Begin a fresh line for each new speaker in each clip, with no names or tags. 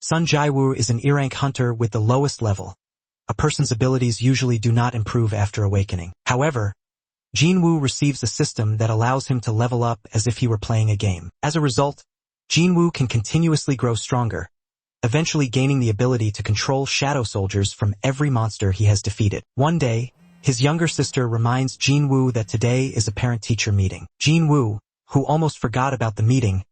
Sun Jiwoo is an E-rank hunter with the lowest level. A person's abilities usually do not improve after awakening. However, Jinwoo receives a system that allows him to level up as if he were playing a game. As a result, Jinwoo can continuously grow stronger, eventually gaining the ability to control shadow soldiers from every monster he has defeated. One day, his younger sister reminds Jinwoo that today is a parent-teacher meeting. Jinwoo, who almost forgot about the meeting,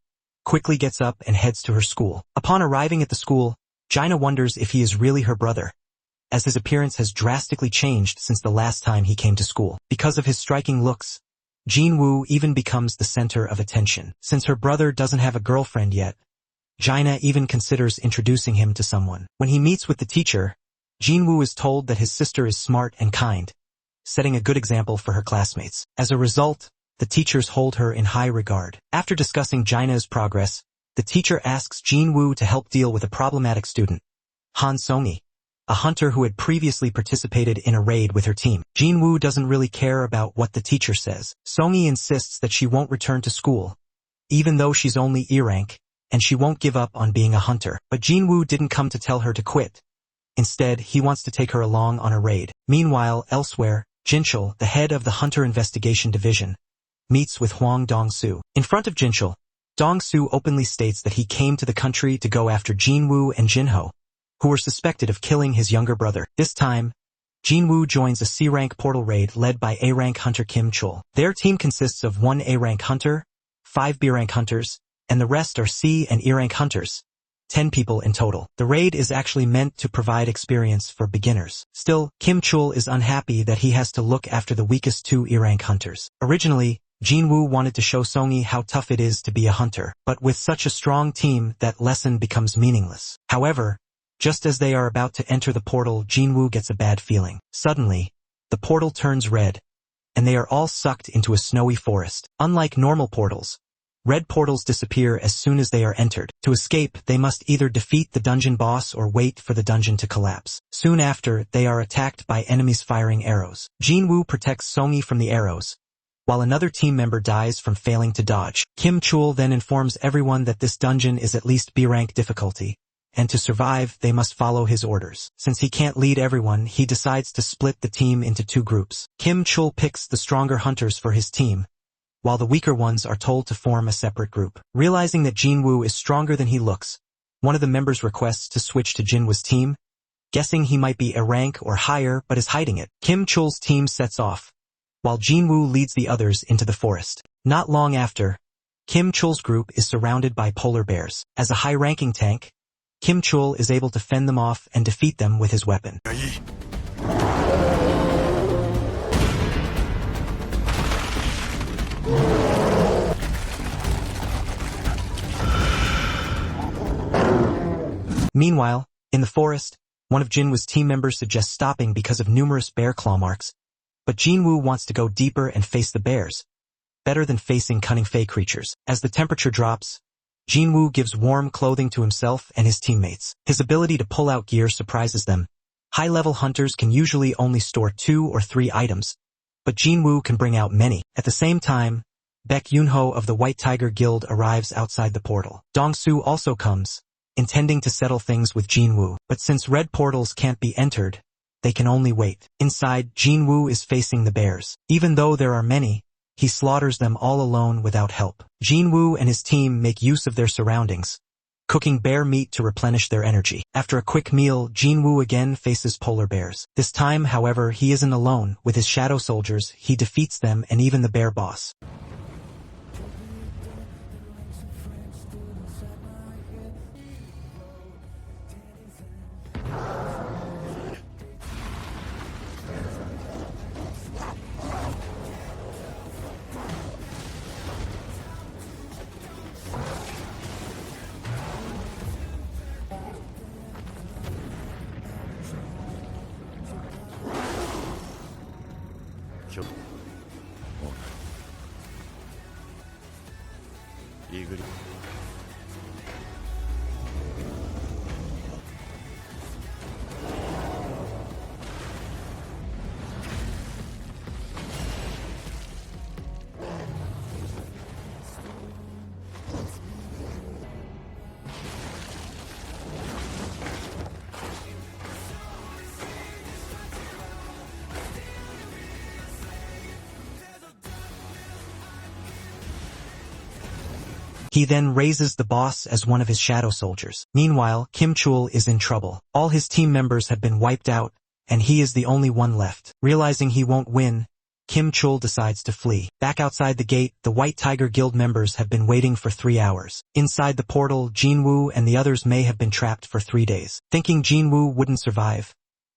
quickly gets up and heads to her school. Upon arriving at the school, Jaina wonders if he is really her brother, as his appearance has drastically changed since the last time he came to school. Because of his striking looks, Jinwoo even becomes the center of attention. Since her brother doesn't have a girlfriend yet, Jaina even considers introducing him to someone. When he meets with the teacher, Jinwoo is told that his sister is smart and kind, setting a good example for her classmates. As a result, the teachers hold her in high regard. After discussing Jaina's progress, the teacher asks Jinwoo to help deal with a problematic student, Han Songi, a hunter who had previously participated in a raid with her team. Jinwoo doesn't really care about what the teacher says. Songi insists that she won't return to school, even though she's only E-rank, and she won't give up on being a hunter. But Jinwoo didn't come to tell her to quit. Instead, he wants to take her along on a raid. Meanwhile, elsewhere, Jinchul, the head of the Hunter Investigation Division, meets with Hwang Dong-soo. In front of Jinchul, Dong-soo openly states that he came to the country to go after Jinwoo and Jinho, who were suspected of killing his younger brother. This time, Jinwoo joins a C-rank portal raid led by A-rank hunter Kim Chul. Their team consists of 1 A-rank hunter, 5 B-rank hunters, and the rest are C and E-rank hunters, 10 people in total. The raid is actually meant to provide experience for beginners. Still, Kim Chul is unhappy that he has to look after the weakest 2 E-rank hunters. Originally, Jinwoo wanted to show Songi how tough it is to be a hunter, but with such a strong team, that lesson becomes meaningless. However, just as they are about to enter the portal, Jinwoo gets a bad feeling. Suddenly, the portal turns red, and they are all sucked into a snowy forest. Unlike normal portals, red portals disappear as soon as they are entered. To escape, they must either defeat the dungeon boss or wait for the dungeon to collapse. Soon after, they are attacked by enemies firing arrows. Jinwoo protects Songi from the arrows, while another team member dies from failing to dodge. Kim Chul then informs everyone that this dungeon is at least B-rank difficulty, and to survive, they must follow his orders. Since he can't lead everyone, he decides to split the team into 2 groups. Kim Chul picks the stronger hunters for his team, while the weaker ones are told to form a separate group. Realizing that Jinwoo is stronger than he looks, one of the members requests to switch to Jinwoo's team, guessing he might be a rank or higher but is hiding it. Kim Chul's team sets off, while Jinwoo leads the others into the forest. Not long after, Kim Chul's group is surrounded by polar bears. As a high-ranking tank, Kim Chul is able to fend them off and defeat them with his weapon. Meanwhile, in the forest, one of Jinwoo's team members suggests stopping because of numerous bear claw marks, but Jinwoo wants to go deeper and face the bears, better than facing cunning fey creatures. As the temperature drops, Jinwoo gives warm clothing to himself and his teammates. His ability to pull out gear surprises them. High-level hunters can usually only store 2 or 3 items, but Jinwoo can bring out many. At the same time, Baek Yunho of the White Tiger Guild arrives outside the portal. Dong-soo also comes, intending to settle things with Jinwoo, but since red portals can't be entered, they can only wait. Inside, Jinwoo is facing the bears. Even though there are many, he slaughters them all alone without help. Jinwoo and his team make use of their surroundings, cooking bear meat to replenish their energy. After a quick meal, Jinwoo again faces polar bears. This time, however, he isn't alone. With his shadow soldiers, he defeats them and even the bear boss. He then raises the boss as one of his shadow soldiers. Meanwhile, Kim Chul is in trouble. All his team members have been wiped out, and he is the only one left. Realizing he won't win, Kim Chul decides to flee. Back outside the gate, the White Tiger Guild members have been waiting for 3 hours. Inside the portal, Jinwoo and the others may have been trapped for 3 days. Thinking Jinwoo wouldn't survive,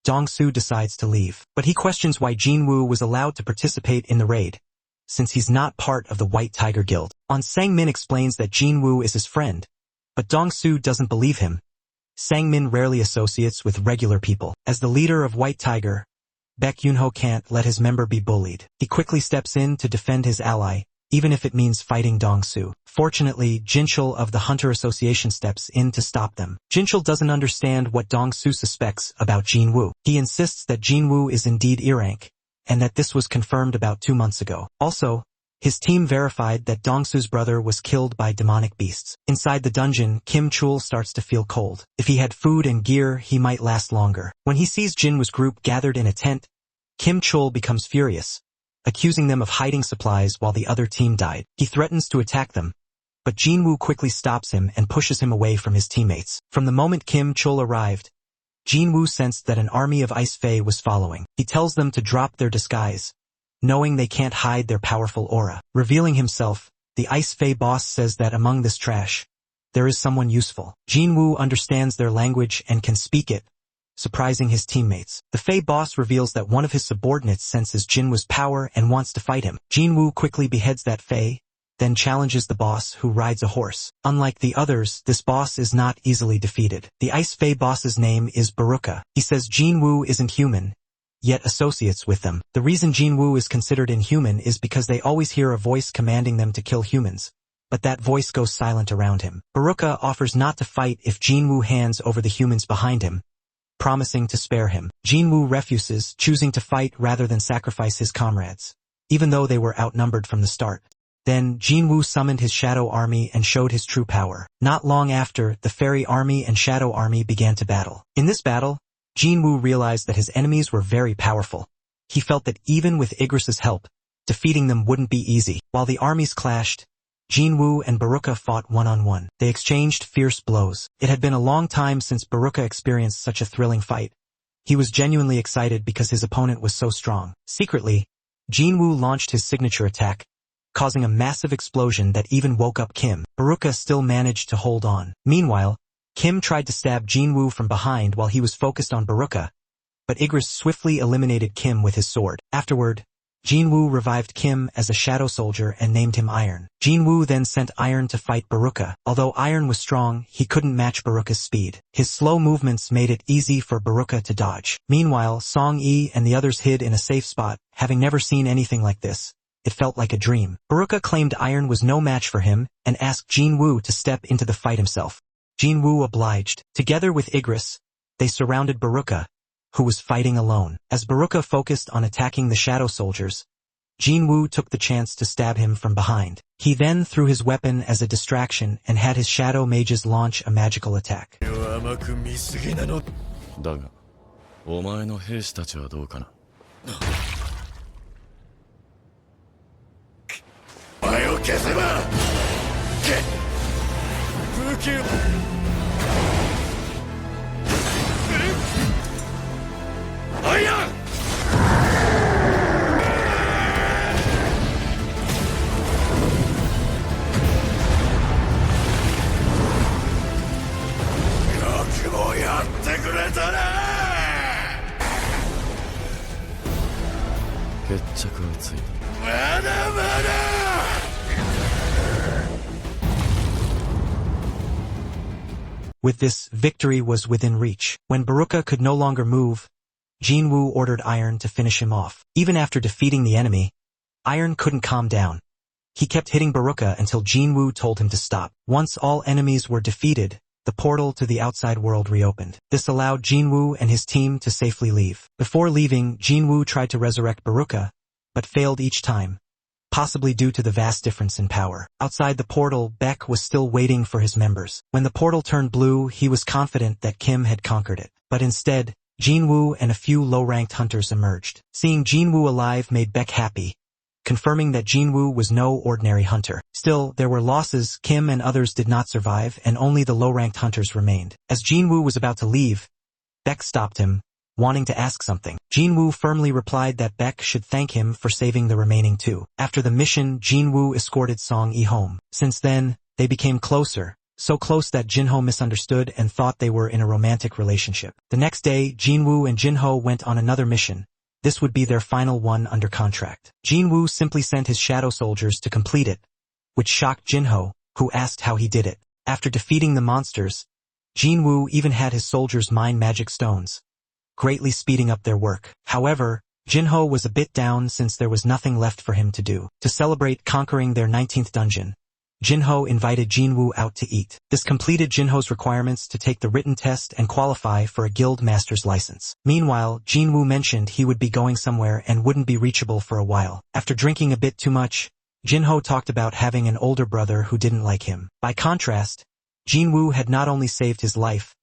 Dong-soo decides to leave. But he questions why Jinwoo was allowed to participate in the raid, since he's not part of the White Tiger Guild. Sang-min explains that Jinwoo is his friend, but Dong-soo doesn't believe him. Sang-min rarely associates with regular people. As the leader of White Tiger, Baek Yunho can't let his member be bullied. He quickly steps in to defend his ally, even if it means fighting Dong-soo. Fortunately, Jinchul of the Hunter Association steps in to stop them. Jinchul doesn't understand what Dong-soo suspects about Jinwoo. He insists that Jinwoo is indeed E-rank, and that this was confirmed about 2 months ago. Also, his team verified that Dong-soo's brother was killed by demonic beasts. Inside the dungeon, Kim Chul starts to feel cold. If he had food and gear, he might last longer. When he sees Jinwoo's group gathered in a tent, Kim Chul becomes furious, accusing them of hiding supplies while the other team died. He threatens to attack them, but Jinwoo quickly stops him and pushes him away from his teammates. From the moment Kim Chul arrived, Jinwoo sensed that an army of Ice Fae was following. He tells them to drop their disguise, knowing they can't hide their powerful aura. Revealing himself, the Ice Fae boss says that among this trash, there is someone useful. Jinwoo understands their language and can speak it, surprising his teammates. The Fae boss reveals that one of his subordinates senses Jinwoo's power and wants to fight him. Jinwoo quickly beheads that Fae, then challenges the boss, who rides a horse. Unlike the others, this boss is not easily defeated. The Ice Fae boss's name is Baruka. He says Jinwoo isn't human, yet associates with them. The reason Jinwoo is considered inhuman is because they always hear a voice commanding them to kill humans, but that voice goes silent around him. Baruka offers not to fight if Jinwoo hands over the humans behind him, promising to spare him. Jinwoo refuses, choosing to fight rather than sacrifice his comrades, even though they were outnumbered from the start. Then, Jinwoo summoned his shadow army and showed his true power. Not long after, the fairy army and shadow army began to battle. In this battle, Jinwoo realized that his enemies were very powerful. He felt that even with Igris's help, defeating them wouldn't be easy. While the armies clashed, Jinwoo and Baruka fought one-on-one. They exchanged fierce blows. It had been a long time since Baruka experienced such a thrilling fight. He was genuinely excited because his opponent was so strong. Secretly, Jinwoo launched his signature attack, causing a massive explosion that even woke up Kim. Baruka still managed to hold on. Meanwhile, Kim tried to stab Jinwoo from behind while he was focused on Baruka, but Igris swiftly eliminated Kim with his sword. Afterward, Jinwoo revived Kim as a shadow soldier and named him Iron. Jinwoo then sent Iron to fight Baruka. Although Iron was strong, he couldn't match Baruka's speed. His slow movements made it easy for Baruka to dodge. Meanwhile, Song-yi and the others hid in a safe spot, having never seen anything like this. It felt like a dream. Baruka claimed Iron was no match for him and asked Jinwoo to step into the fight himself. Jinwoo obliged. Together with Igris, they surrounded Baruka, who was fighting alone. As Baruka focused on attacking the shadow soldiers, Jinwoo took the chance to stab him from behind. He then threw his weapon as a distraction and had his shadow mages launch a magical attack.
だが、お前の兵士たちはどうかな。お前を消せば、武器を。アイアン。よくもやってくれたな。決着はついた。まだまだ。
With this, victory was within reach. When Baruka could no longer move, Jinwoo ordered Iron to finish him off. Even after defeating the enemy, Iron couldn't calm down. He kept hitting Baruka until Jinwoo told him to stop. Once all enemies were defeated, the portal to the outside world reopened. This allowed Jinwoo and his team to safely leave. Before leaving, Jinwoo tried to resurrect Baruka, but failed each time, possibly due to the vast difference in power. Outside the portal, Baek was still waiting for his members. When the portal turned blue, he was confident that Kim had conquered it. But instead, Jinwoo and a few low-ranked hunters emerged. Seeing Jinwoo alive made Baek happy, confirming that Jinwoo was no ordinary hunter. Still, there were losses. Kim and others did not survive, and only the low-ranked hunters remained. As Jinwoo was about to leave, Beck stopped him, wanting to ask something. Jinwoo firmly replied that Beck should thank him for saving the remaining two. After the mission, Jinwoo escorted Song-yi home. Since then, they became closer, so close that Jinho misunderstood and thought they were in a romantic relationship. The next day, Jinwoo and Jinho went on another mission. This would be their final one under contract. Jinwoo simply sent his shadow soldiers to complete it, which shocked Jinho, who asked how he did it. After defeating the monsters, Jinwoo even had his soldiers mine magic stones, greatly speeding up their work. However, Jinho was a bit down since there was nothing left for him to do. To celebrate conquering their 19th dungeon, Jinho invited Jinwoo out to eat. This completed Jinho's requirements to take the written test and qualify for a guild master's license. Meanwhile, Jinwoo mentioned he would be going somewhere and wouldn't be reachable for a while. After drinking a bit too much, Jinho talked about having an older brother who didn't like him. By contrast, Jinwoo had not only saved his life,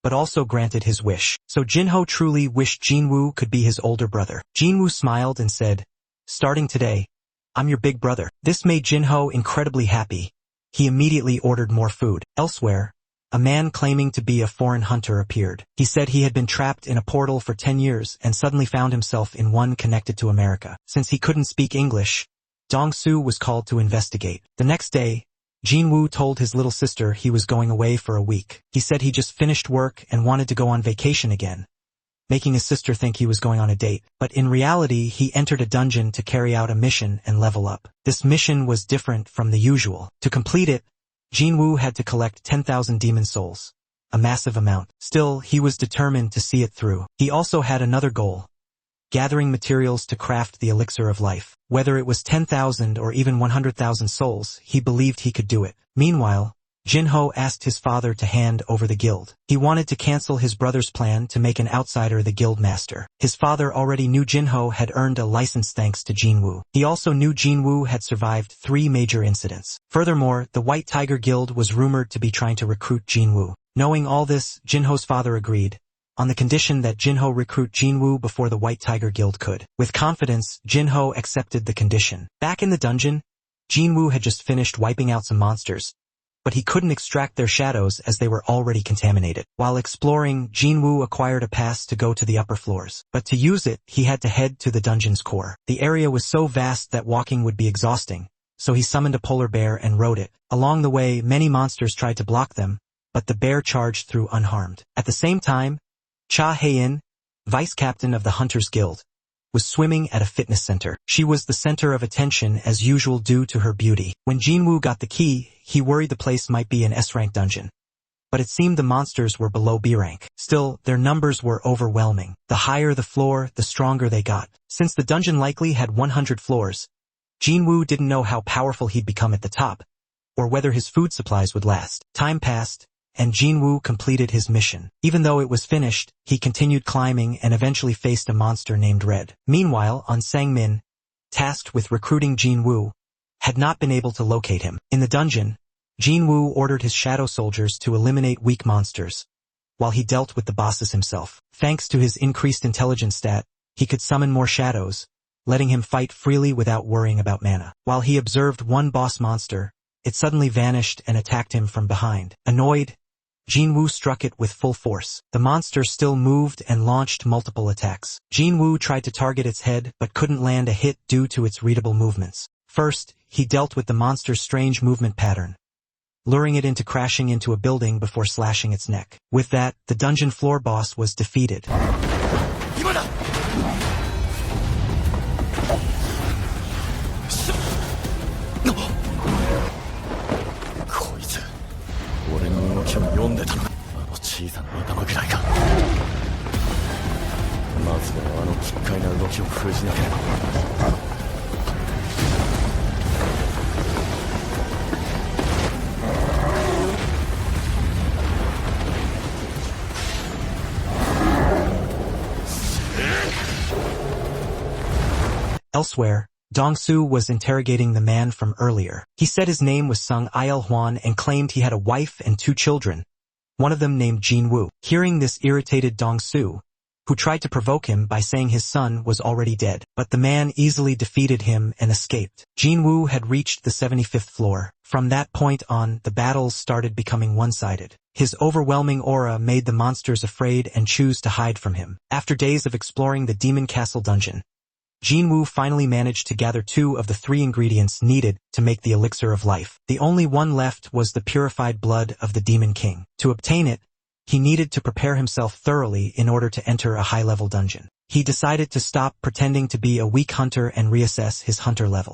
but also granted his wish. So Jinho truly wished Jinwoo could be his older brother. Jinwoo smiled and said, "Starting today, I'm your big brother." This made Jinho incredibly happy. He immediately ordered more food. Elsewhere, a man claiming to be a foreign hunter appeared. He said he had been trapped in a portal for 10 years and suddenly found himself in one connected to America. Since he couldn't speak English, Dong-soo was called to investigate. The next day, Jinwoo told his little sister he was going away for a week. He said he just finished work and wanted to go on vacation again, making his sister think he was going on a date. But in reality, he entered a dungeon to carry out a mission and level up. This mission was different from the usual. To complete it, Jinwoo had to collect 10,000 demon souls, a massive amount. Still, he was determined to see it through. He also had another goal: gathering materials to craft the elixir of life. Whether it was 10,000 or even 100,000 souls, he believed he could do it. Meanwhile, Jinho asked his father to hand over the guild. He wanted to cancel his brother's plan to make an outsider the guild master. His father already knew Jinho had earned a license thanks to Jinwoo. He also knew Jinwoo had survived 3 major incidents. Furthermore, the White Tiger Guild was rumored to be trying to recruit Jinwoo. Knowing all this, Jinho's father agreed, on the condition that Jinho recruit Jinwoo before the White Tiger Guild could. With confidence, Jinho accepted the condition. Back in the dungeon, Jinwoo had just finished wiping out some monsters, but he couldn't extract their shadows as they were already contaminated. While exploring, Jinwoo acquired a pass to go to the upper floors. But to use it, he had to head to the dungeon's core. The area was so vast that walking would be exhausting, so he summoned a polar bear and rode it. Along the way, many monsters tried to block them, but the bear charged through unharmed. At the same time, Cha Hae-in, vice captain of the Hunters Guild, was swimming at a fitness center. She was the center of attention as usual due to her beauty. When Jinwoo got the key, he worried the place might be an S-rank dungeon, but it seemed the monsters were below B rank. Still, their numbers were overwhelming. The higher the floor, the stronger they got. Since the dungeon likely had 100 floors, Jinwoo didn't know how powerful he'd become at the top, or whether his food supplies would last. Time passed, and Jinwoo completed his mission. Even though it was finished, he continued climbing and eventually faced a monster named Red. Meanwhile, Sang-min, tasked with recruiting Jinwoo, had not been able to locate him. In the dungeon, Jinwoo ordered his shadow soldiers to eliminate weak monsters, while he dealt with the bosses himself. Thanks to his increased intelligence stat, he could summon more shadows, letting him fight freely without worrying about mana. While he observed one boss monster, it suddenly vanished and attacked him from behind. Annoyed, Jinwoo struck it with full force. The monster still moved and launched multiple attacks. Jinwoo tried to target its head but couldn't land a hit due to its readable movements. First, he dealt with the monster's strange movement pattern, luring it into crashing into a building before slashing its neck. With that, the dungeon floor boss was defeated. Elsewhere, Dong-soo was interrogating the man from earlier. He said his name was Sung Il-hwan and claimed he had a wife and 2 children, one of them named Jinwoo. Hearing this irritated Dong-soo, who tried to provoke him by saying his son was already dead. But the man easily defeated him and escaped. Jinwoo had reached the 75th floor. From that point on, the battles started becoming one-sided. His overwhelming aura made the monsters afraid and choose to hide from him. After days of exploring the Demon Castle dungeon, Jinwoo finally managed to gather 2 of the 3 ingredients needed to make the elixir of life. The only one left was the purified blood of the Demon King. To obtain it, he needed to prepare himself thoroughly in order to enter a high-level dungeon. He decided to stop pretending to be a weak hunter and reassess his hunter level.